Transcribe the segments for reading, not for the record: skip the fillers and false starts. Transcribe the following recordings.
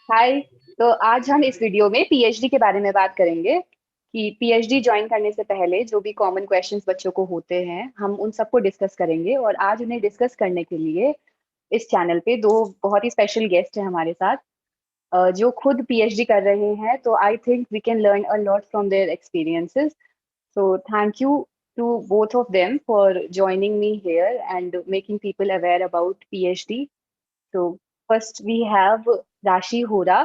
हाय। तो आज हम इस वीडियो में पीएचडी के बारे में बात करेंगे कि पीएचडी ज्वाइन करने से पहले जो भी कॉमन क्वेश्चंस बच्चों को होते हैं हम उन सबको डिस्कस करेंगे। और आज उन्हें डिस्कस करने के लिए इस चैनल पे दो बहुत ही स्पेशल गेस्ट हैं हमारे साथ, जो खुद पीएचडी कर रहे हैं। तो I think we can learn a lot from their experiences. So thank you to both of them for joining me here and making people aware about PhD. So first we have Rashi Hora.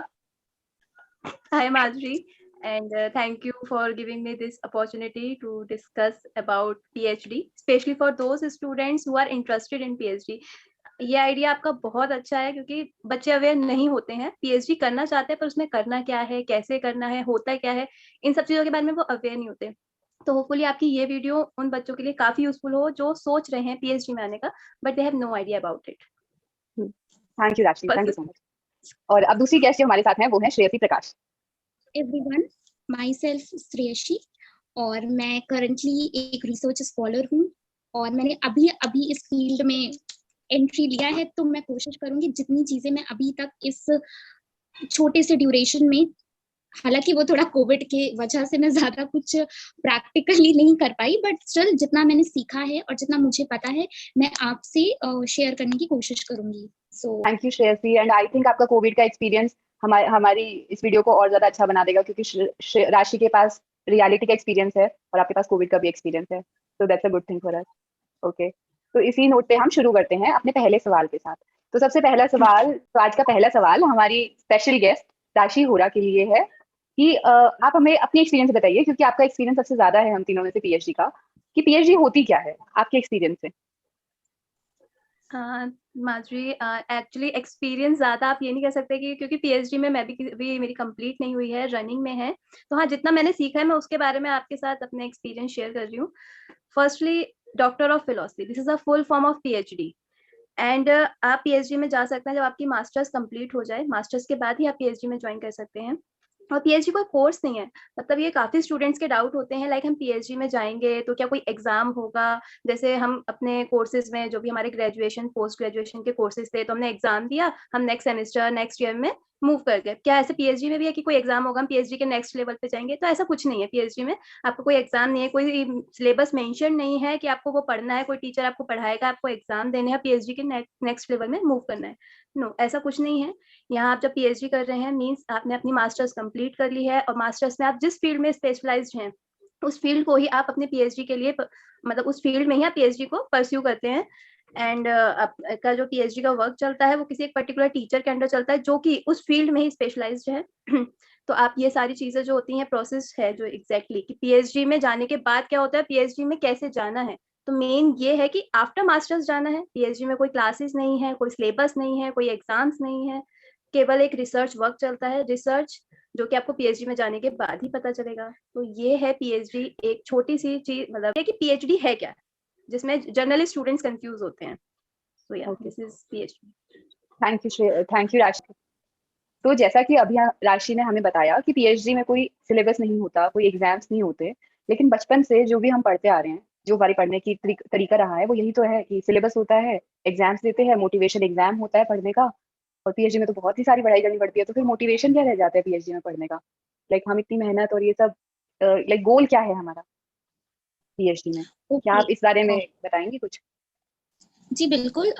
Hi Madhuri, and thank you for giving me this opportunity to discuss about PhD, especially for those students who are interested in PhD. ये idea आपका बहुत अच्छा है क्योंकि बच्चे aware नहीं होते हैं, पीएचडी करना चाहते हैं पर उसमें करना क्या है, कैसे करना है, होता क्या है, इन सब चीजों के बारे में वो अवेयर नहीं होते। तो होपफुली आपकी ये वीडियो उन बच्चों के लिए काफी यूजफुल हो जो सोच रहे हैं पीएचडी में आने का, but they have no idea about it. Thank you Rashi, thank you so much. और अब दूसरी गेस्ट जो हमारे साथ हैं वो है श्रेयसी प्रकाश। एवरीवन, माई सेल्फ श्रेयसी और मैं करंटली एक रिसर्च स्कॉलर हूँ और मैंने अभी अभी इस फील्ड में एंट्री लिया है। तो मैं कोशिश करूंगी जितनी चीजें मैं अभी तक इस छोटे से ड्यूरेशन में, हालांकि वो थोड़ा कोविड के वजह से मैं ज्यादा कुछ प्रैक्टिकली नहीं कर पाई, बट स्टिल जितना मैंने सीखा है और जितना मुझे पता है मैं आपसे शेयर करने की कोशिश करूंगी। सो thank you Shreyasi. And I think आपका कोविड का एक्सपीरियंस हमारी इस वीडियो को और ज्यादा अच्छा बना देगा, क्योंकि राशि के पास रियलिटी का एक्सपीरियंस है और आपके पास कोविड का भी एक्सपीरियंस है। So that's a good thing for us. Okay, तो इसी नोट पे हम शुरू करते हैं अपने पहले सवाल के साथ। तो सबसे पहला सवाल, तो आज का पहला सवाल हमारी स्पेशल गेस्ट राशि होरा के लिए है कि आप हमें अपनी एक्सपीरियंस बताइए, क्योंकि आपका एक्सपीरियंस सबसे ज्यादा है हम तीनों में से पीएचडी का, कि पीएचडी होती क्या है आपके एक्सपीरियंस से। माधुरी, एक्चुअली एक्सपीरियंस ज़्यादा आप ये नहीं कह सकते कि क्योंकि पीएचडी में मैं भी मेरी कंप्लीट नहीं हुई है, रनिंग में है। तो हाँ, जितना मैंने सीखा है मैं उसके बारे में आपके साथ अपने एक्सपीरियंस शेयर कर रही हूँ। Firstly, doctor of philosophy, this is a full form of PhD. And आप पीएचडी में जा सकते हैं जब आपकी मास्टर्स कंप्लीट हो जाए। मास्टर्स के बाद ही आप पीएचडी में ज्वाइन कर सकते हैं। और पीएचडी कोई कोर्स नहीं है, मतलब ये काफी स्टूडेंट्स के डाउट होते हैं, लाइक हम पीएचडी में जाएंगे तो क्या कोई एग्जाम होगा। जैसे हम अपने कोर्सेज में जो भी हमारे ग्रेजुएशन पोस्ट ग्रेजुएशन के कोर्सेज थे, तो हमने एग्जाम दिया, हम नेक्स्ट सेमेस्टर नेक्स्ट ईयर में मूव कर गए। क्या ऐसे पीएचडी में भी है कि कोई एग्जाम होगा, हम पीएचडी के नेक्स्ट लेवल पे जाएंगे? तो ऐसा कुछ नहीं है पीएचडी में। आपको कोई एग्जाम नहीं है, कोई सिलेबस मेंशन नहीं है कि आपको वो पढ़ना है, कोई टीचर आपको पढ़ाएगा, आपको एग्जाम देने हैं, पीएचडी के नेक्स्ट लेवल में मूव करना है। नो, ऐसा कुछ नहीं है। यहाँ आप जब पीएचडी कर रहे हैं मींस आपने अपनी मास्टर्स कंप्लीट कर ली है, और मास्टर्स में आप जिस फील्ड में स्पेशलाइज्ड हैं उस फील्ड को ही आप अपने पीएचडी के लिए मतलब उस फील्ड में ही आप पीएचडी को परस्यू करते हैं। एंड आपका जो पीएचडी का वर्क चलता है वो किसी एक पर्टिकुलर टीचर के अंडर चलता है जो कि उस फील्ड में ही स्पेशलाइज्ड है। तो आप ये सारी चीजें जो होती हैं, प्रोसेस है जो एग्जैक्टली कि पीएचडी में जाने के बाद क्या होता है, पीएचडी में कैसे जाना है। तो मेन ये है कि आफ्टर मास्टर्स जाना है। पीएचडी में कोई क्लासेस नहीं है, कोई सिलेबस नहीं है, कोई एग्जाम्स नहीं है, केवल एक रिसर्च वर्क चलता है, रिसर्च जो कि आपको पीएचडी में जाने के बाद ही पता चलेगा। तो ये है पीएचडी, एक छोटी सी चीज, मतलब है कि पीएचडी है क्या, जिसमें जनरली स्टूडेंट्स कंफ्यूज होते हैं। सो या this is PhD. Thank you राशि। तो जैसा कि अभी राशि ने हमें बताया कि पीएचडी में कोई सिलेबस नहीं होता, कोई एग्जाम्स नहीं होते, लेकिन बचपन से जो भी हम पढ़ते आ रहे हैं, जो हमारी पढ़ने की तरीका रहा है वो यही तो है कि सिलेबस होता है, एग्जाम्स देते हैं, मोटिवेशन एग्जाम होता है पढ़ने का। और पीएचडी में तो बहुत ही सारी पढ़ाई करनी पड़ती है, तो फिर मोटिवेशन क्या रह जाता है पीएचडी में पढ़ने का? लाइक हम इतनी मेहनत और ये सब, लाइक गोल क्या है हमारा पीएचडी में? क्या आप इस बारे में बताएंगे कुछ? जी बिल्कुल,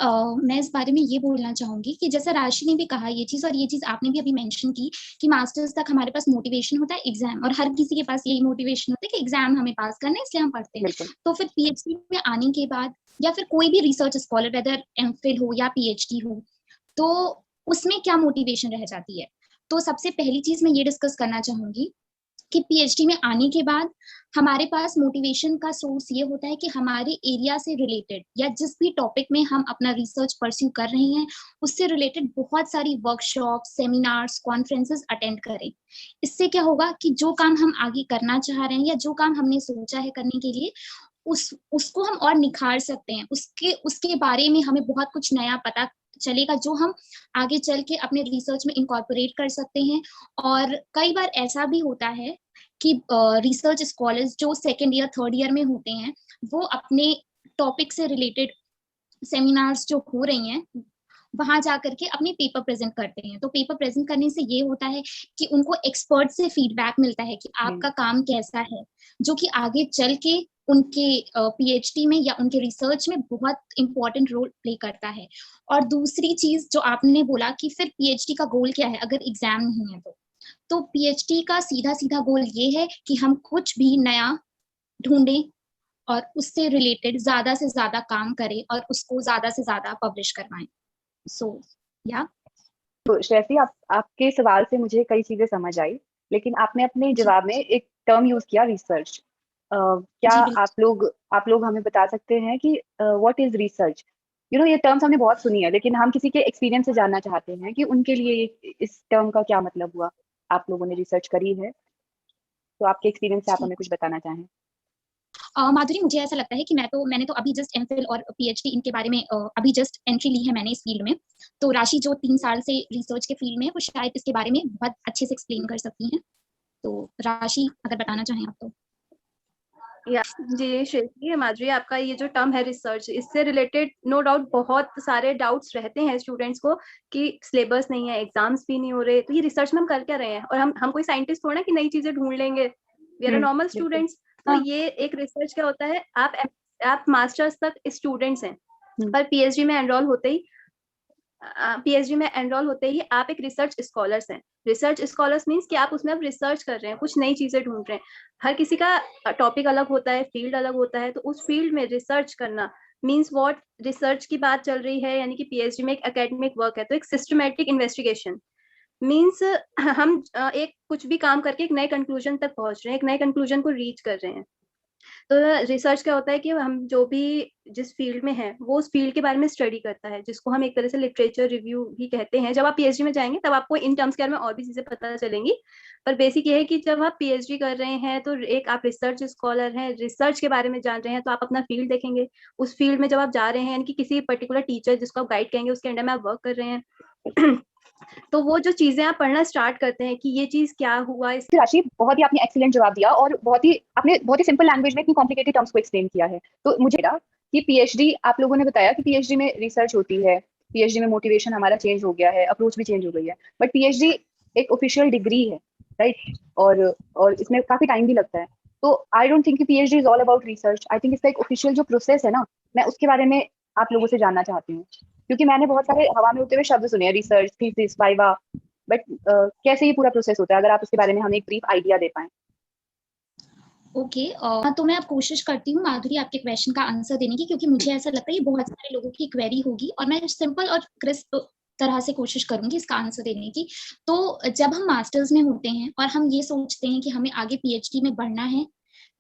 मैं इस बारे में ये बोलना चाहूंगी कि जैसा राशि ने भी कहा ये चीज, और ये चीज आपने भी अभी मेंशन की कि मास्टर्स तक हमारे पास मोटिवेशन होता है एग्जाम, और हर किसी के पास यही मोटिवेशन होता है कि एग्जाम हमें पास करना है, इसलिए हम पढ़ते हैं। तो फिर पीएचडी में आने के बाद या फिर कोई भी रिसर्च स्कॉलर, वेदर एमफिल हो या पीएचडी हो, तो उसमें क्या मोटिवेशन रह जाती है। तो सबसे पहली चीज मैं ये डिस्कस करना चाहूंगी कि पीएचडी में आने के बाद हमारे पास मोटिवेशन का सोर्स ये होता है कि हमारे एरिया से रिलेटेड या जिस भी टॉपिक में हम अपना रिसर्च परस्यू कर रहे हैं उससे रिलेटेड बहुत सारी वर्कशॉप, सेमिनार्स, कॉन्फ्रेंसेस अटेंड करें। इससे क्या होगा कि जो काम हम आगे करना चाह रहे हैं या जो काम हमने सोचा है करने के लिए उसको हम और निखार सकते हैं, उसके बारे में हमें बहुत कुछ नया पता चलेगा जो हम आगे चल के अपने रिसर्च में इनकॉर्पोरेट कर सकते हैं। और कई बार ऐसा भी होता है कि रिसर्च स्कॉलर्स जो सेकेंड ईयर थर्ड ईयर में होते हैं वो अपने टॉपिक से रिलेटेड सेमिनार्स जो हो रही हैं वहां जाकर के अपने पेपर प्रेजेंट करते हैं। तो पेपर प्रेजेंट करने से ये होता है कि उनको एक्सपर्ट से फीडबैक मिलता है कि आपका काम कैसा है, जो कि आगे चल के उनके पीएचडी में या उनके रिसर्च में बहुत इंपॉर्टेंट रोल प्ले करता है। और दूसरी चीज जो आपने बोला कि फिर पीएचडी का गोल क्या है अगर एग्जाम नहीं है तो पीएचडी का सीधा सीधा गोल ये है कि हम कुछ भी नया ढूंढें और उससे रिलेटेड ज्यादा से ज्यादा काम करें और उसको ज्यादा से ज्यादा पब्लिश करवाएं। सो या तो श्रेयसी, आपके सवाल से मुझे कई चीजें समझ आई, लेकिन आपने अपने जवाब में एक टर्म यूज किया, रिसर्च। क्या जी बिल्कुल। आप लोग हमें बता सकते हैं कि व्हाट इज रिसर्च? ये टर्म्स हमने बहुत सुनी है, लेकिन हम किसी के एक्सपीरियंस से जानना चाहते हैं कि उनके लिए इस टर्म का क्या मतलब हुआ। आप लोगों ने रिसर्च करी है, तो आपके एक्सपीरियंस से आप हमें कुछ बताना चाहें। माधुरी, मुझे ऐसा लगता है कि मैंने तो अभी जस्ट एमफिल और पीएचडी इनके बारे में अभी जस्ट एंट्री ली है मैंने इस फील्ड में। तो राशि जो 3 साल से रिसर्च के फील्ड में है वो शायद इसके बारे में बहुत अच्छे से एक्सप्लेन कर सकती हैं। तो राशि अगर बताना चाहें आप तो। जी श्रेयसी, माधुरी, आपका ये जो टर्म है रिसर्च, इससे रिलेटेड नो डाउट बहुत सारे डाउट्स रहते हैं स्टूडेंट्स को कि सिलेबस नहीं है, एग्जाम्स भी नहीं हो रहे, तो ये रिसर्च में हम कर क्या रहे हैं? और हम कोई साइंटिस्ट थोड़ा ना कि नई चीजें ढूंढ लेंगे, वी आर नॉर्मल बिल्कुल। स्टूडेंट्स। तो ये एक रिसर्च क्या होता है, आप मास्टर्स तक स्टूडेंट्स हैं, पर पीएचडी में एनरोल होते ही आप एक रिसर्च स्कॉलर्स हैं। रिसर्च स्कॉलर्स मींस कि आप उसमें अब रिसर्च कर रहे हैं, कुछ नई चीजें ढूंढ रहे हैं। हर किसी का टॉपिक अलग होता है, फील्ड अलग होता है, तो उस फील्ड में रिसर्च करना मींस व्हाट, रिसर्च की बात चल रही है, यानी कि पीएचडी में एक एकेडमिक वर्क है, तो एक सिस्टमैटिक इन्वेस्टिगेशन मींस हम एक कुछ भी काम करके एक नए कंक्लूजन तक पहुंच रहे हैं, एक नए कंक्लूजन को रीच कर रहे हैं। तो रिसर्च क्या होता है कि हम जो भी जिस फील्ड में है वो उस फील्ड के बारे में स्टडी करता है, जिसको हम एक तरह से लिटरेचर रिव्यू भी कहते हैं। जब आप पीएचडी में जाएंगे तब आपको इन टर्म्स के बारे में और भी चीजें पता चलेंगी, पर बेसिक ये है कि जब आप पीएचडी कर रहे हैं तो एक आप रिसर्च स्कॉलर हैं, रिसर्च के बारे में जान रहे हैं, तो आप अपना फील्ड देखेंगे। उस फील्ड में जब आप जा रहे हैं, यानी कि किसी पर्टिकुलर टीचर जिसको आप गाइड कहेंगे उसके अंडर में आप वर्क कर रहे हैं तो वो जो चीजें आप पढ़ना स्टार्ट करते हैं कि ये चीज क्या हुआ इस। राशि, बहुत ही आपने एक्सीलेंट जवाब दिया और आपने बहुत ही सिंपल लैंग्वेज में इतनी कॉम्प्लिकेटेड टर्म्स को एक्सप्लेन किया है। तो मुझे लगा कि पीएचडी, आप लोगों ने बताया कि पीएचडी में रिसर्च होती है, पीएचडी में मोटिवेशन हमारा चेंज हो गया है, अप्रोच भी चेंज हो गई है, बट पीएचडी एक ऑफिशियल डिग्री है, राइट? और इसमें काफी टाइम भी लगता है। तो आई डोंट थिंक कि PhD is all about research. I think इसका एक ऑफिशियल जो प्रोसेस है ना, मैं उसके बारे में आप लोगों से जानना चाहती हूँ, क्योंकि मैंने बहुत सारे हवा में उड़ते हुए शब्द सुने हैं, रिसर्च, थीसिस, वाइवा, बट कैसे ये पूरा प्रोसेस होता है, अगर आप उसके बारे में हमें एक ब्रीफ आइडिया दे पाएं। ओके, तो मैं अब कोशिश करती हूँ माधुरी आपके क्वेश्चन का आंसर देने की, क्योंकि मुझे ऐसा लगता है ये बहुत सारे लोगों की क्वेरी होगी और मैं सिंपल और क्रिस्प तरह से कोशिश करूंगी इसका आंसर देने की। तो जब हम मास्टर्स में होते हैं और हम ये सोचते हैं कि हमें आगे पीएचडी में बढ़ना है,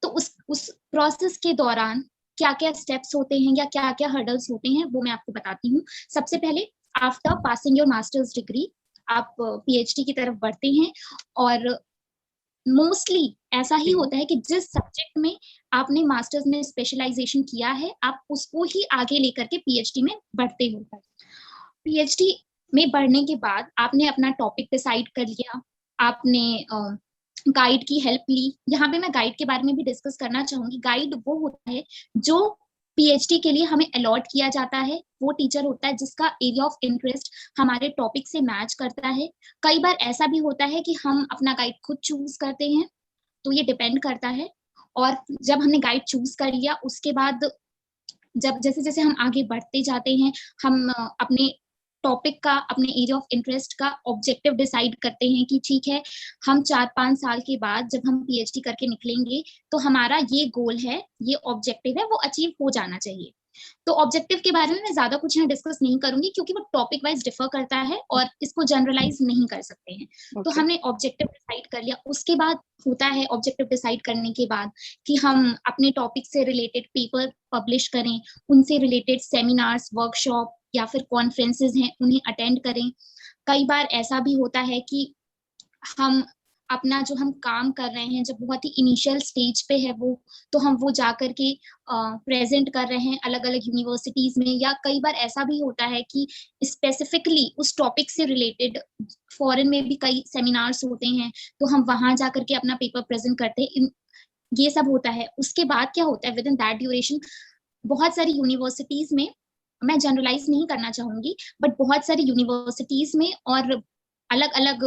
तो उस प्रोसेस के दौरान क्या क्या स्टेप्स होते हैं या क्या क्या हर्डल्स होते हैं वो मैं आपको बताती हूँ। सबसे पहले, after passing your masters degree आप पीएचडी की तरफ बढ़ते हैं, और मोस्टली ऐसा ही होता है कि जिस सब्जेक्ट में आपने मास्टर्स में स्पेशलाइजेशन किया है आप उसको ही आगे लेकर के पीएचडी में बढ़ते हो। पीएचडी में बढ़ने के बाद आपने अपना टॉपिक डिसाइड कर लिया, आपने गाइड की हेल्प ली। यहाँ पे मैं गाइड के बारे में भी डिस्कस करना चाहूंगी। गाइड वो होता है जो पीएचडी के लिए हमें अलॉट किया जाता है, वो टीचर होता है जिसका एरिया ऑफ इंटरेस्ट हमारे टॉपिक से मैच करता है। कई बार ऐसा भी होता है कि हम अपना गाइड खुद चूज करते हैं, तो ये डिपेंड करता है। और जब हमने गाइड चूज कर लिया उसके बाद जब जैसे जैसे हम आगे बढ़ते जाते हैं, हम अपने टॉपिक का, अपने एरिया ऑफ इंटरेस्ट का ऑब्जेक्टिव डिसाइड करते हैं कि ठीक है, हम 4-5 साल के बाद जब हम पीएचडी करके निकलेंगे तो हमारा ये गोल है, ये ऑब्जेक्टिव है, वो अचीव हो जाना चाहिए। तो ऑब्जेक्टिव के बारे में मैं ज्यादा कुछ यहाँ डिस्कस नहीं करूंगी क्योंकि वो टॉपिक वाइज डिफर करता है और इसको जनरलाइज नहीं कर सकते हैं। तो हमने ऑब्जेक्टिव डिसाइड कर लिया, उसके बाद होता है ऑब्जेक्टिव डिसाइड करने के बाद कि हम अपने टॉपिक से रिलेटेड पेपर पब्लिश करें, उनसे रिलेटेड सेमिनार्स, वर्कशॉप या फिर कॉन्फ्रेंसेज हैं उन्हें अटेंड करें। कई बार ऐसा भी होता है कि हम अपना जो हम काम कर रहे हैं जब बहुत ही इनिशियल स्टेज पे है वो, तो हम वो जा करके प्रेजेंट कर रहे हैं अलग अलग यूनिवर्सिटीज में, या कई बार ऐसा भी होता है कि स्पेसिफिकली उस टॉपिक से रिलेटेड फॉरेन में भी कई सेमिनार्स होते हैं, तो हम वहां जा करके अपना पेपर प्रेजेंट करते हैं। ये सब होता है। उसके बाद क्या होता है, विद इन दैट ड्यूरेशन बहुत सारी यूनिवर्सिटीज में मैं जनरलाइज नहीं करना चाहूंगी, बट बहुत सारी यूनिवर्सिटीज में और अलग अलग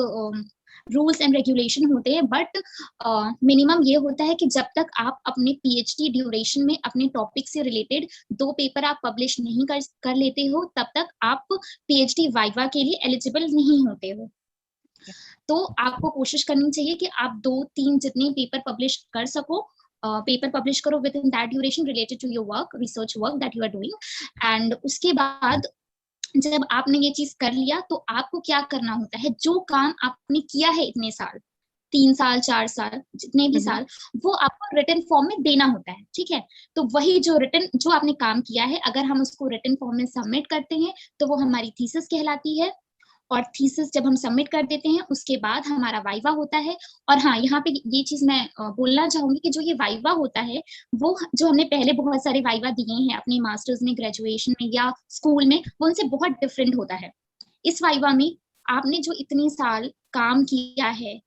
रूल्स एंड रेगुलेशन होते हैं, बट मिनिमम ये होता है कि जब तक आप अपने पीएचडी ड्यूरेशन में अपने टॉपिक से रिलेटेड 2 पेपर आप पब्लिश नहीं कर लेते हो, तब तक आप पीएचडी वाइवा के लिए एलिजिबल नहीं होते हो। तो आपको कोशिश करनी चाहिए कि आप 2-3 जितने पेपर पब्लिश कर सको, पेपर पब्लिश करो within that duration related to your work, research work that you are doing. And उसके बाद जब आपने ये चीज कर लिया, तो आपको क्या करना होता है, जो काम आपने किया है इतने साल, 3 साल 4 साल जितने भी साल, वो आपको रिटन फॉर्म में देना होता है, ठीक है। तो वही जो आपने काम किया है, अगर हम उसको रिटन फॉर्म में सबमिट करते हैं तो वो हमारी थीसिस कहलाती है। और थीसिस जब हम सबमिट कर देते हैं, उसके बाद हमारा वाइवा होता है। और हाँ, यहाँ पे ये चीज मैं बोलना चाहूंगी कि जो ये वाइवा होता है, वो जो हमने पहले बहुत सारे वाइवा दिए हैं अपने मास्टर्स में, ग्रेजुएशन में या स्कूल में, वो उनसे बहुत डिफरेंट होता है। इस वाइवा में आपने जो इतने साल काम किया है,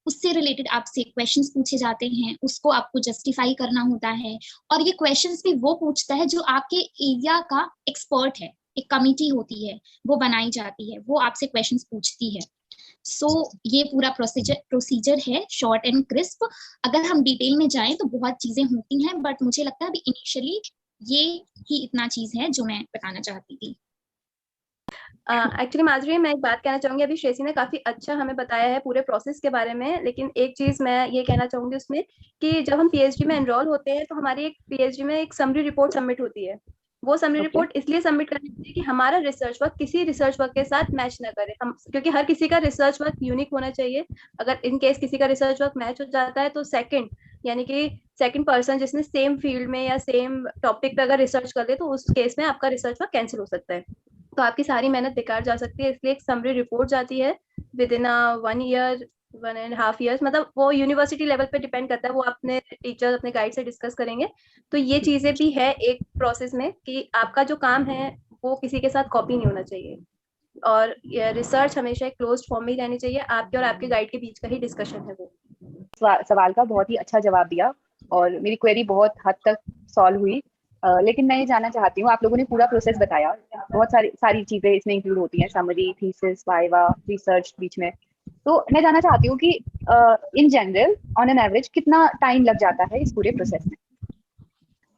उससे रिलेटेड आपसे क्वेश्चंस पूछे जाते हैं, उसको आपको जस्टिफाई करना होता है। और ये क्वेश्चंस भी वो पूछता है जो आपके एरिया का एक्सपर्ट है। एक कमिटी होती है, वो बनाई जाती है, वो आपसे क्वेश्चंस पूछती है। सो ये पूरा प्रोसीजर है, शॉर्ट एंड क्रिस्प। अगर हम डिटेल में जाएं तो बहुत चीजें होती हैं, बट मुझे लगता है अभी इनिशियली ये ही इतना चीज है जो मैं बताना चाहती थी। एक्चुअली माधुरी, मैं एक बात कहना चाहूंगी, अभी श्रेसी ने काफी अच्छा हमें बताया है पूरे प्रोसेस के बारे में, लेकिन एक चीज मैं ये कहना चाहूंगी उसमें कि जब हम पीएचडी में एनरोल होते हैं तो हमारी एक पीएचडी में एक समरी रिपोर्ट सबमिट होती है। वो समरी रिपोर्ट इसलिए सबमिट करनी चाहिए कि हमारा रिसर्च वर्क किसी रिसर्च वर्क के साथ मैच ना करे, हम, क्योंकि हर किसी का रिसर्च वर्क यूनिक होना चाहिए। अगर इन केस किसी का रिसर्च वर्क मैच हो जाता है तो सेकंड, यानी कि सेकंड पर्सन जिसने सेम फील्ड में या सेम टॉपिक पे अगर रिसर्च कर ले, तो उस केस में आपका रिसर्च वर्क कैंसिल हो सकता है, तो आपकी सारी मेहनत बेकार जा सकती है। इसलिए एक समरी रिपोर्ट जाती है विद इन 1 ईयर, 1.5 ईयर्स, मतलब वो यूनिवर्सिटी लेवल पे डिपेंड करता है, वो अपने टीचर अपने गाइड से डिस्कस करेंगे। तो ये चीजें भी है एक प्रोसेस में कि आपका जो काम है वो किसी के साथ कॉपी नहीं होना चाहिए, और रिसर्च हमेशा एक क्लोज्ड फॉर्म में ही रहनी चाहिए, आपके और आपके गाइड के बीच का ही डिस्कशन है वो। सवाल का बहुत ही अच्छा जवाब दिया और मेरी क्वेरी बहुत हद तक सॉल्व हुई। लेकिन मैं ये जानना चाहती हूँ, आप लोगों ने पूरा प्रोसेस बताया, बहुत सारी चीजें इसमें इंक्लूड होती हैं, समरी, थीसिस, वाइवा, रिसर्च बीच में। तो मैं जानना चाहती हूँ कि in general on an average कितना टाइम लग जाता है इस पूरे प्रोसेस में?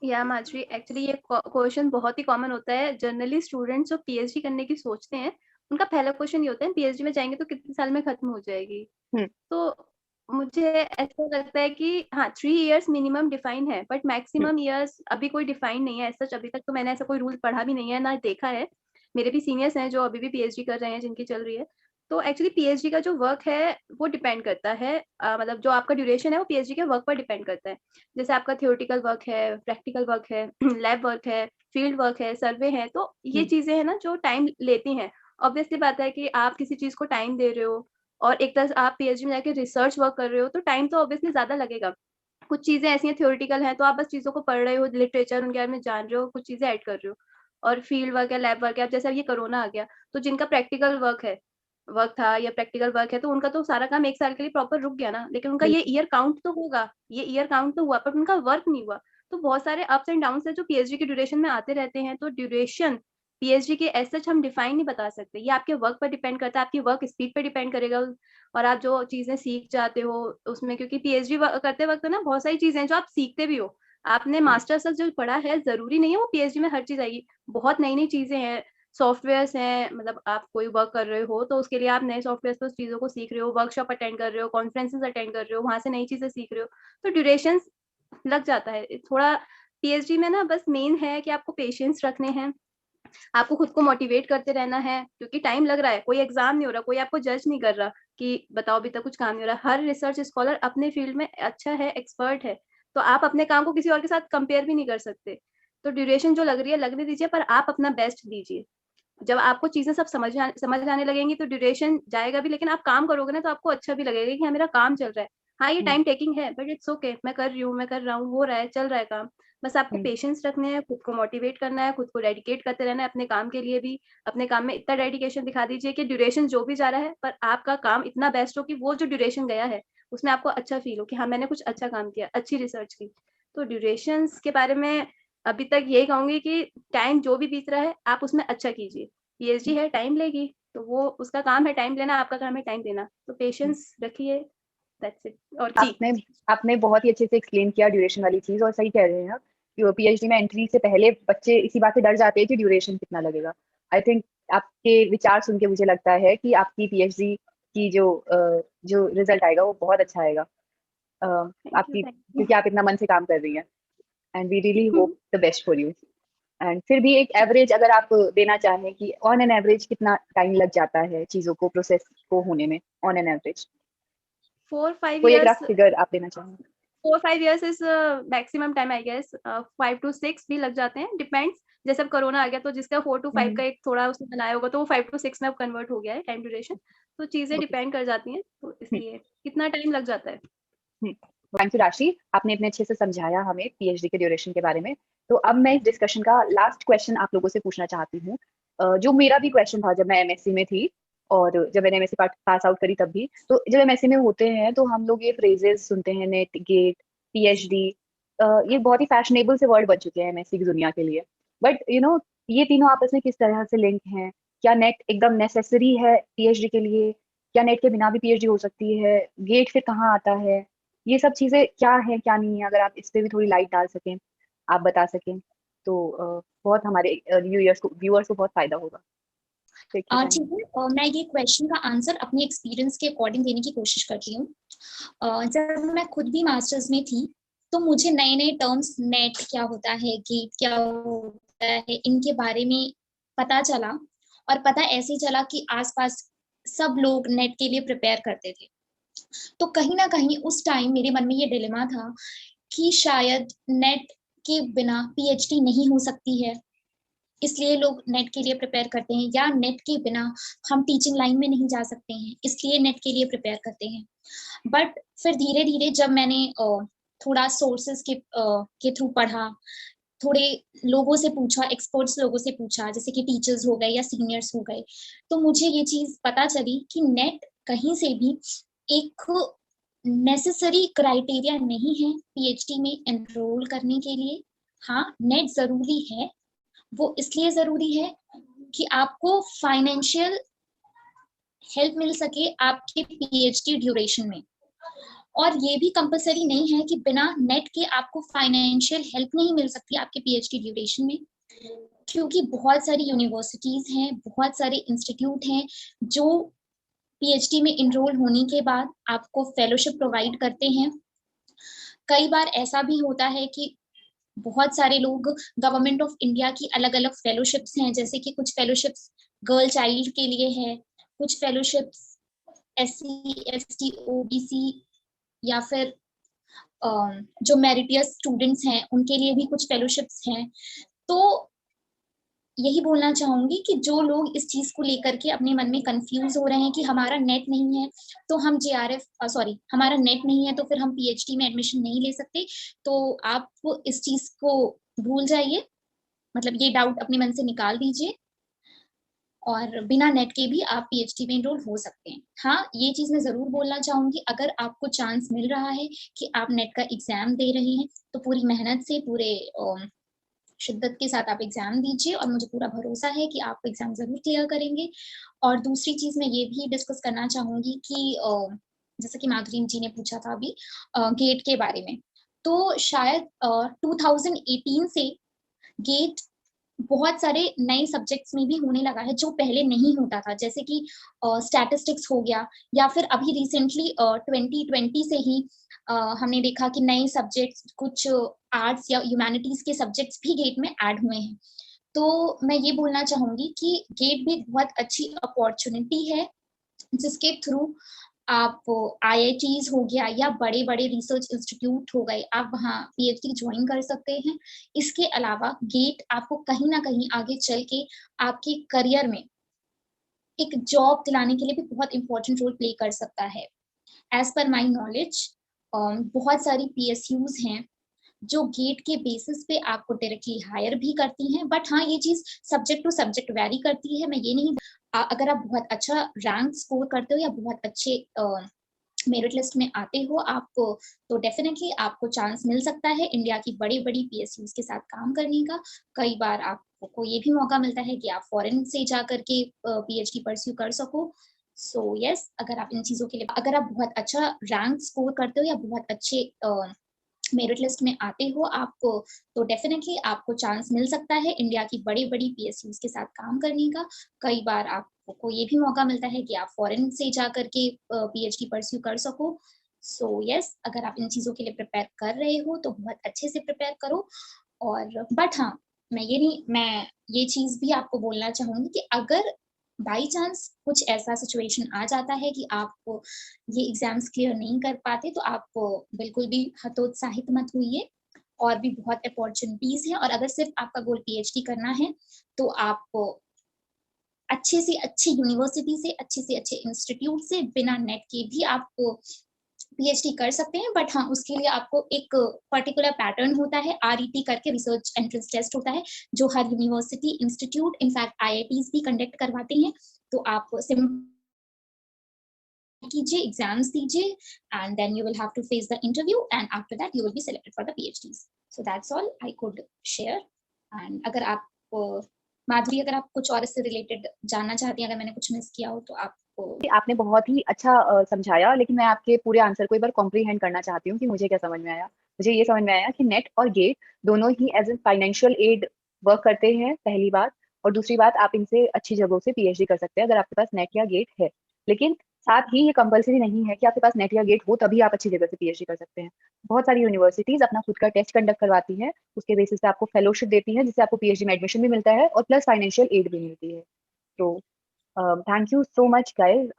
या माधुरी, एक्चुअली ये क्वेश्चन बहुत ही कॉमन होता है। जनरली स्टूडेंट्स जो पीएचडी करने की सोचते हैं, उनका पहला क्वेश्चन ये होता है पीएचडी में जाएंगे तो कितने साल में खत्म हो जाएगी। तो मुझे ऐसा लगता है कि हाँ, 3 इयर्स मिनिमम डिफाइन है, बट मैक्सिमम इयर्स अभी कोई डिफाइन नहीं है। ऐसा अभी तक तो मैंने ऐसा कोई रूल पढ़ा भी नहीं है, ना देखा है। मेरे भी सीनियर्स हैं जो अभी भी पीएचडी कर रहे हैं, जिनकी चल रही है। तो एक्चुअली पीएचडी का जो वर्क है वो डिपेंड करता है, मतलब जो आपका ड्यूरेशन है वो पीएचडी के वर्क पर डिपेंड करता है। जैसे आपका थियोरेटिकल वर्क है, प्रैक्टिकल वर्क है, लैब वर्क है, फील्ड वर्क है, सर्वे है, तो ये चीजें हैं ना जो टाइम लेती हैं। ऑब्वियसली बात है कि आप किसी चीज को टाइम दे रहे हो और एक तरह से आप पीएचडी में जाके रिसर्च वर्क कर रहे हो, तो टाइम तो ऑब्वियसली ज्यादा लगेगा। कुछ चीजें ऐसी हैं थियोरेटिकल हैं, तो आप बस चीजों को पढ़ रहे हो, लिटरेचर उनके बारे में जान रहे हो, कुछ चीजें ऐड कर रहे हो। और फील्ड वर्क है, लैब वर्क है, अब जैसे अब ये कोरोना आ गया, तो जिनका प्रैक्टिकल वर्क था या प्रैक्टिकल वर्क है, तो उनका तो सारा काम 1 साल के लिए प्रॉपर रुक गया ना, लेकिन उनका ये ईयर काउंट तो होगा, ये ईयर काउंट तो हुआ, पर उनका वर्क नहीं हुआ। तो बहुत सारे अप्स एंड डाउन्स है जो पीएचडी की ड्यूरेशन में आते रहते हैं। तो ड्यूरेशन पीएचडी के एज सच हम डिफाइन नहीं बता सकते, ये आपके वर्क पर डिपेंड करता है, आपकी वर्क स्पीड पे डिपेंड करेगा, और आप जो चीजें सीख जाते हो उसमें, क्योंकि पीएचडी करते वक्त ना बहुत सारी चीजें हैं जो आप सीखते भी हो। आपने मास्टर्स तक जो पढ़ा है जरूरी नहीं है वो पीएचडी में हर चीज आएगी, बहुत नई नई चीजें हैं, सॉफ्टवेयर्स हैं, मतलब आप कोई वर्क कर रहे हो तो उसके लिए आप नए सॉफ्टवेयर पे उस चीजों को सीख रहे हो, वर्कशॉप अटेंड कर रहे हो, कॉन्फ्रेंसेस अटेंड कर रहे हो, वहां से नई चीजें सीख रहे हो, तो ड्यूरेशन लग जाता है थोड़ा। पीएचडी में ना बस मेन है कि आपको पेशेंस रखने हैं, आपको खुद को मोटिवेट करते रहना है, क्योंकि टाइम लग रहा है, कोई एग्जाम नहीं हो रहा, कोई आपको जज नहीं कर रहा कि बताओ अभी तक कुछ काम नहीं हो रहा। हर रिसर्च स्कॉलर अपने फील्ड में अच्छा है, एक्सपर्ट है, तो आप अपने काम को किसी और के साथ कंपेयर भी नहीं कर सकते। तो ड्यूरेशन जो लग रही है लगने दीजिए, पर आप अपना बेस्ट दीजिए। जब आपको चीजें सब समझ आने लगेंगी तो ड्यूरेशन जाएगा भी, लेकिन आप काम करोगे ना तो आपको अच्छा भी लगेगा कि हाँ मेरा काम चल रहा है। हाँ ये टाइम टेकिंग है, बट इट्स ओके, मैं कर रही हूँ, मैं कर रहा हूँ, हो रहा है, चल रहा है काम। बस आपको पेशेंस रखने हैं, खुद को मोटिवेट करना है, खुद को डेडिकेट करते रहना है अपने काम के लिए भी। अपने काम में इतना डेडिकेशन दिखा दीजिए कि ड्यूरेशन जो भी जा रहा है पर आपका काम इतना बेस्ट हो कि वो जो ड्यूरेशन गया है उसमें आपको अच्छा फील हो कि हाँ मैंने कुछ अच्छा काम किया, अच्छी रिसर्च की। तो ड्यूरेशन के बारे में अभी तक यही कहूँगी कि टाइम जो भी बीत रहा है, आप उसमें अच्छा कीजिए। पीएचडी है, टाइम लेगी, तो वो उसका काम है टाइम लेना, आपका काम है टाइम देना। तो पेशेंस रखिए, दैट्स इट। और जी, आपने आपने बहुत ही अच्छे से एक्सप्लेन किया ड्यूरेशन वाली चीज, और सही कह रहे हैं आप कि पीएचडी में एंट्री से पहले बच्चे इसी बात से डर जाते हैं कि ड्यूरेशन कितना लगेगा। आई थिंक आपके विचार सुन के मुझे लगता है कि आपकी पीएचडी की जो रिजल्ट आएगा वो बहुत अच्छा आएगा, आपकी, थैंक यू। क्योंकि आप इतना मन से काम कर रही हैं, and we really hope the best for you. And फिर भी एक एवरेज अगर आप देना चाहें कि ऑन एन एवरेज कितना टाइम लग जाता है चीजों को प्रोसेस को होने में, ऑन एन एवरेज 4-5 कोई एक years, रफ फिगर आप देना चाहें? 4-5 years is maximum time I guess. 5 to 6 भी लग जाते हैं, डिपेंड्स। जैसे अब कोरोना आ गया तो जिसका 4 to 5 का एक थोड़ा उसने बनाया होगा, तो वो 5 to 6 में अब कन्वर्ट हो गया है टाइम ड्यूरेशन। तो चीजें ओके। डिपेंड कर जाती हैं, तो इसलिए कितना टाइम लग जाता है। थैंक यू राशि, आपने इतने अच्छे से समझाया हमें पीएचडी के ड्यूरेशन के बारे में। तो अब मैं इस डिस्कशन का लास्ट क्वेश्चन आप लोगों से पूछना चाहती हूँ, जो मेरा भी क्वेश्चन था जब मैं एमएससी में थी, और जब मैंने एमएससी पास आउट करी तब भी। तो जब एमएससी में होते हैं तो हम लोग ये फ्रेजेस सुनते हैं, नेट, गेट, पीएचडी, ये बहुत ही फैशनेबल से वर्ड बन चुके हैं एमएससी की दुनिया के लिए। बट ये तीनों आपस में किस तरह से लिंक हैं? क्या नेट एकदम नेसेसरी है पीएचडी के लिए? क्या नेट के बिना भी पीएचडी हो सकती है? गेट फिर कहाँ आता है? ये सब चीजें क्या है क्या नहीं है, अगर आप इस पे भी थोड़ी लाइट डाल सकें, आप बता सकें, तो बहुत हमारे व्यूअर्स को बहुत फायदा होगा। Take your time. ठीक है, मैं ये क्वेश्चन का आंसर अपनी एक्सपीरियंस के अकॉर्डिंग देने की कोशिश करती हूँ। जब मैं खुद भी मास्टर्स में थी, तो मुझे नए नए टर्म्स, नेट क्या होता है, गेट क्या होता है, इनके बारे में पता चला। और पता ऐसे चला कि आसपास सब लोग नेट के लिए प्रिपेयर करते थे। तो कहीं ना कहीं उस टाइम मेरे मन में ये डिलेमा था कि शायद नेट के बिना पीएचडी नहीं हो सकती है, इसलिए लोग नेट के लिए प्रिपेयर करते हैं, या नेट के बिना हम टीचिंग लाइन में नहीं जा सकते हैं, इसलिए नेट के लिए प्रिपेयर करते हैं। बट फिर धीरे धीरे जब मैंने थोड़ा सोर्सेज के थ्रू पढ़ा, थोड़े लोगों से पूछा, एक्सपर्ट्स लोगों से पूछा, जैसे कि टीचर्स हो गए या सीनियर्स हो गए, तो मुझे ये चीज पता चली कि नेट कहीं से भी एक नेसेसरी क्राइटेरिया नहीं है पीएचडी में एनरोल करने के लिए। हाँ, नेट जरूरी है, वो इसलिए जरूरी है कि आपको फाइनेंशियल हेल्प मिल सके आपके पीएचडी ड्यूरेशन में। और ये भी कंपलसरी नहीं है कि बिना नेट के आपको फाइनेंशियल हेल्प नहीं मिल सकती आपके पीएचडी ड्यूरेशन में, क्योंकि बहुत सारी यूनिवर्सिटीज हैं, बहुत सारे इंस्टीट्यूट हैं जो पीएचडी में इनरोल होने के बाद आपको फेलोशिप प्रोवाइड करते हैं। कई बार ऐसा भी होता है कि बहुत सारे लोग, गवर्नमेंट ऑफ इंडिया की अलग अलग फेलोशिप्स हैं, जैसे कि कुछ फेलोशिप्स गर्ल चाइल्ड के लिए है, कुछ फेलोशिप्स एससी एसटी ओबीसी या फिर जो मेरिटियस स्टूडेंट्स हैं उनके लिए भी कुछ फेलोशिप्स हैं। तो यही बोलना चाहूंगी कि जो लोग इस चीज को लेकर के अपने मन में कंफ्यूज हो रहे हैं कि हमारा नेट नहीं है तो हम हमारा नेट नहीं है तो फिर हम पीएचडी में एडमिशन नहीं ले सकते, तो आप इस चीज को भूल जाइए, मतलब ये डाउट अपने मन से निकाल दीजिए, और बिना नेट के भी आप पीएचडी में एनरोल हो सकते हैं। हाँ, ये चीज मैं जरूर बोलना चाहूंगी, अगर आपको चांस मिल रहा है कि आप नेट का एग्जाम दे रहे हैं तो पूरी मेहनत से, पूरे शिद्दत के साथ आप एग्जाम दीजिए, और मुझे पूरा भरोसा है कि आप एग्जाम जरूर क्लियर करेंगे। और दूसरी चीज मैं ये भी डिस्कस करना चाहूंगी कि जैसे कि माधुरी जी ने पूछा था अभी गेट के बारे में, तो शायद 2018 से गेट बहुत सारे नए सब्जेक्ट्स में भी होने लगा है जो पहले नहीं होता था, जैसे कि स्टैटिस्टिक्स हो गया, या फिर अभी रिसेंटली 2020 से ही हमने देखा कि नए सब्जेक्ट्स, कुछ आर्ट्स या ह्यूमैनिटीज के सब्जेक्ट्स भी गेट में ऐड हुए हैं। तो मैं ये बोलना चाहूंगी कि गेट भी बहुत अच्छी अपॉर्चुनिटी है जिसके थ्रू आप आईआईटीज हो गया या बड़े बड़े रिसर्च इंस्टीट्यूट हो गए, आप वहाँ पीएचडी ज्वाइन कर सकते हैं। इसके अलावा गेट आपको कहीं ना कहीं आगे चल के आपके करियर में एक जॉब दिलाने के लिए भी बहुत इंपॉर्टेंट रोल प्ले कर सकता है। एज पर माई नॉलेज बहुत सारी पीएसयूज हैं जो गेट के बेसिस पे आपको डायरेक्टली हायर भी करती हैं, बट हाँ, ये चीज सब्जेक्ट टू सब्जेक्ट वेरी करती है। मैं ये नहीं, अगर आप बहुत अच्छा रैंक स्कोर करते हो या बहुत अच्छे मेरिट लिस्ट में आते हो आपको, तो डेफिनेटली आपको चांस मिल सकता है इंडिया की बड़ी-बड़ी पीएसयूज़ के साथ काम करने का। कई बार आपको ये भी मौका मिलता है कि आप फॉरेन से जा कर के पीएचडी परस्यू कर सको। सो येस, अगर आप इन चीज़ों के लिए अगर आप बहुत अच्छा रैंक स्कोर करते हो या बहुत अच्छे मेरिट लिस्ट में आते हो आपको, तो डेफिनेटली आपको चांस मिल सकता है इंडिया की बड़ी-बड़ी पीएसयूज़ के साथ काम करने का। कई बार आपको ये भी मौका मिलता है कि आप फॉरेन से जा कर के पीएचडी परस्यू कर सको। सो येस, अगर आप इन चीज़ों के लिए प्रिपेयर कर रहे हो तो बहुत अच्छे से प्रिपेयर करो। और बट हाँ, मैं ये चीज़ भी आपको बोलना चाहूँगी कि अगर बाई चांस कुछ ऐसा सिचुएशन आ जाता है कि आप ये एग्ज़ाम्स क्लियर नहीं कर पाते, तो आप बिल्कुल भी हतोत्साहित मत होइए। और भी बहुत अपॉर्च्युनिटीज़ हैं, और अगर सिर्फ़ आपका गोल पीएचडी करना है, तो आप अच्छे से अच्छे यूनिवर्सिटी से अच्छे इंस्टीट्यूट से बिना नेट के भी आप पीएचडी कर सकते हैं। बट हाँ, उसके लिए आपको एक पर्टिकुलर पैटर्न होता है, आरईटी करके रिसर्च एंट्रेंस टेस्ट होता है, जो हर यूनिवर्सिटी, इंस्टीट्यूट, इनफैक्ट आईआईटीज़ भी कंडक्ट करवाते हैं। तो आप कीजिए, एग्ज़ाम्स दीजिए, and then you will have to face the interview, and after that you will be selected for the PhDs. So that's all I could share. And अगर आप माधुरी, अगर आप कुछ और इससे रिलेटेड जानना चाहती हैं, अगर मैंने कुछ मिस किया हो तो आप आपने बहुत ही अच्छा समझाया, लेकिन मैं आपके पूरे आंसर को एक बार कॉम्प्रीहेंड करना चाहती हूँ कि मुझे क्या समझ में आया। मुझे ये समझ में आया कि नेट और गेट दोनों ही as a financial aid work करते हैं, पहली बात। और दूसरी बात, आप इनसे अच्छी जगहों से पीएचडी कर सकते हैं अगर आपके पास नेट या गेट है। लेकिन साथ ही ये कंपलसरी नहीं है कि आपके पास नेट या गेट हो तभी आप अच्छी जगह से पीएचडी कर सकते हैं। बहुत सारी यूनिवर्सिटीज अपना खुद का टेस्ट कंडक्ट करवाती हैं, उसके बेसिस पे आपको फेलोशिप देती हैं, जिससे आपको पीएचडी में एडमिशन भी मिलता है और प्लस फाइनेंशियल एड भी मिलती है। तो thank you so much guys,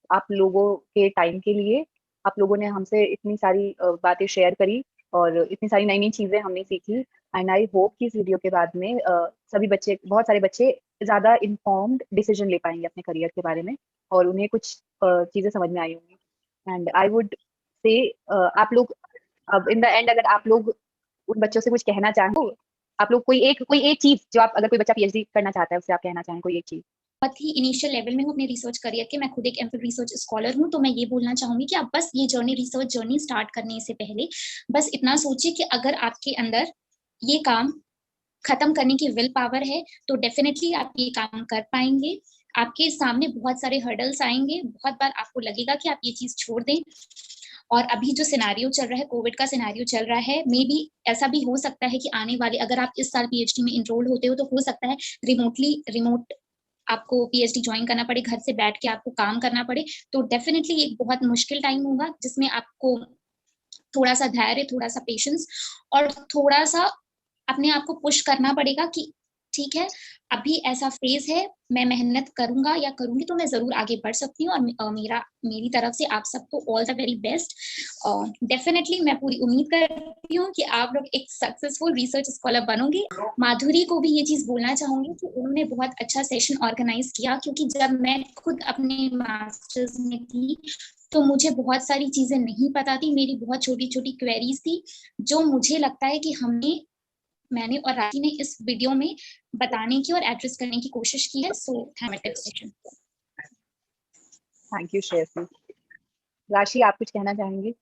आप लोगों के टाइम के लिए। आप लोगों ने हमसे इतनी सारी बातें शेयर करी और इतनी सारी नई नई चीज़ें हमने सीखी। एंड आई होप कि इस वीडियो के बाद में सभी बच्चे, बहुत सारे बच्चे ज़्यादा इन्फॉर्म्ड डिसीजन ले पाएंगे अपने करियर के बारे में, और उन्हें कुछ चीज़ें समझ में आई होंगी। एंड आई वुड से आप लोग, अब इन द एंड, अगर आप लोग उन बच्चों से कुछ कहना चाहें तो आप लोग कोई एक चीज़ जो आप, अगर कोई बच्चा पीएचडी करना चाहता है उससे आप कहना चाहें, कोई एक चीज़। बहुत ही इनिशियल लेवल में हूँ अपने रिसर्च करियर के। मैं खुद एक एमफिल रिसर्च स्कॉलर हूँ, तो मैं ये बोलना चाहूँगी कि आप बस ये रिसर्च जर्नी स्टार्ट करने से पहले बस इतना सोचिए कि अगर आपके अंदर ये काम खत्म करने की विल पावर है, तो डेफिनिटली आप ये काम कर पाएँगे। आपके सामने बहुत सारे हर्डल्स आएँगे, बहुत बार आपको लगेगा कि आप ये चीज़ छोड़ दें। और अभी जो सिनेरियो चल रहा है, कोविड का सिनेरियो चल रहा है, मे बी ऐसा भी हो सकता है कि आने वाले, अगर आप इस साल पीएचडी में एनरोल होते हो, तो हो सकता है रिमोट आपको पीएचडी जॉइन करना पड़े, घर से बैठ के आपको काम करना पड़े। तो डेफिनिटली एक बहुत मुश्किल टाइम होगा, जिसमें आपको थोड़ा-सा धैर्य, थोड़ा-सा पेशेंस और थोड़ा-सा अपने आप को पुश करना पड़ेगा कि ठीक है, अभी ऐसा फ़ेज़ है, मैं मेहनत करूँगा या करूँगी तो मैं ज़रूर आगे बढ़ सकती हूँ। और मेरी तरफ से आप सबको all the very best. Definitely मैं पूरी उम्मीद करती हूँ कि आप लोग एक सक्सेसफुल रिसर्च स्कॉलर बनोगे। माधुरी को भी ये चीज़ बोलना चाहूँगी कि उन्होंने बहुत अच्छा सेशन ऑर्गेनाइज़ किया, क्योंकि जब मैं खुद अपने मास्टर्स में थी, तो मुझे बहुत सारी चीज़ें नहीं पता थी, मेरी बहुत छोटी-छोटी क्वेरीज़ थी, जो मुझे लगता है कि मैंने और राशि ने इस वीडियो में बताने की और एड्रेस करने की कोशिश की है। सो थैंक यू श्रेयसी। राशि, आप कुछ कहना चाहेंगी?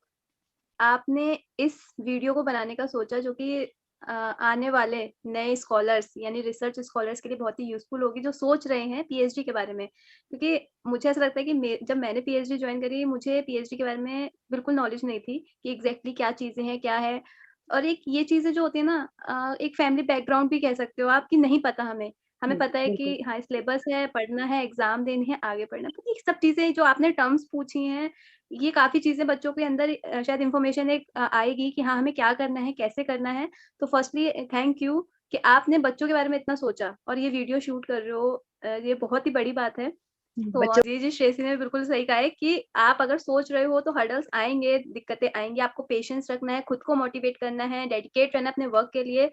आपने इस वीडियो को बनाने का सोचा, जो कि आने वाले नए स्कॉलर्स यानी रिसर्च स्कॉलर्स के लिए बहुत ही यूज़फुल होगी, जो सोच रहे हैं पीएचडी के बारे में। क्योंकि मुझे ऐसा लगता है कि जब मैंने पीएचडी जॉइन करी, मुझे पीएचडी के बारे में बिल्कुल नॉलेज नहीं थी कि एग्ज़ैक्टली क्या चीज़ें हैं, क्या है। और एक ये चीज़ें जो होती है ना, एक फैमिली बैकग्राउंड भी कह सकते हो आप, कि नहीं पता हमें। हमें पता है बिल्कुल। कि हाँ, सिलेबस है, पढ़ना है, एग्ज़ाम देने हैं, आगे बढ़ना है। तो ये सब चीज़ें जो आपने टर्म्स पूछी हैं, ये काफ़ी चीज़ें बच्चों के अंदर शायद इन्फॉर्मेशन एक आएगी कि हाँ, हमें क्या करना है, कैसे करना है। तो फर्स्टली थैंक यू कि आपने बच्चों के बारे में इतना सोचा और ये वीडियो शूट कर रहे हो। ये बहुत ही बड़ी बात है। तो बच्चों जी, श्रेयसी ने बिल्कुल सही कहा है कि आप अगर सोच रहे हो तो हर्डल्स आएँगे, दिक्कतें आएँगी, आपको पेशेंस रखना है, खुद को मोटिवेट करना है, डेडिकेट रहना है अपने वर्क के लिए।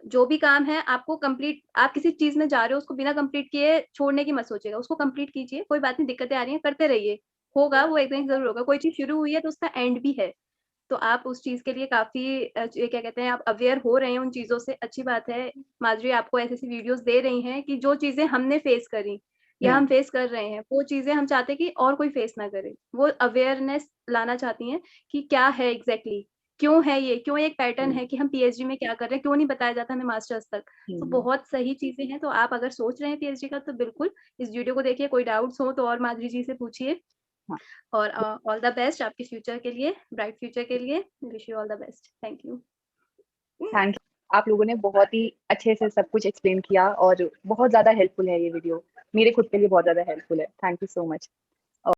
जो भी काम है आपको कंप्लीट, आप किसी चीज़ में जा रहे हो, उसको बिना कंप्लीट किए छोड़ने की मत सोचिएगा, उसको कंप्लीट कीजिए। कोई बात नहीं, दिक्कतें आ रही हैं, करते रहिए, होगा वो एक दिन ज़रूर होगा। कोई चीज़ शुरू हुई है तो उसका एंड भी है। तो आप उस चीज़ के लिए काफ़ी ये क्या कहते हैं, आप अवेयर हो रहे हैं उन चीज़ों से, अच्छी बात है। माधुरी आपको ऐसी-ऐसी वीडियोज़ दे रही हैं कि जो चीज़ें हमने फेस करी, या हम फेस कर रहे हैं, वो चीजें हम चाहते हैं कि और कोई फेस ना करे। वो अवेयरनेस लाना चाहती हैं कि क्या है एग्जैक्टली, क्यों है ये, क्यों एक पैटर्न है कि हम पीएचडी में क्या कर रहे हैं, क्यों नहीं बताया जाता हमें मास्टर्स तक। तो बहुत सही चीजें हैं। तो आप अगर सोच रहे हैं पीएचडी का तो बिल्कुल इस वीडियो को देखिए, कोई डाउट्स हो तो और माधुरी जी से पूछिए। और ऑल द बेस्ट आपके फ्यूचर के लिए, ब्राइट फ्यूचर के लिए। Wish you all the best. Thank you. Thank you. आप लोगों ने बहुत ही अच्छे से सब कुछ एक्सप्लेन किया और बहुत ज़्यादा हेल्पफुल है ये वीडियो। मेरे खुद के लिए बहुत ज़्यादा हेल्पफुल है। Thank you so much.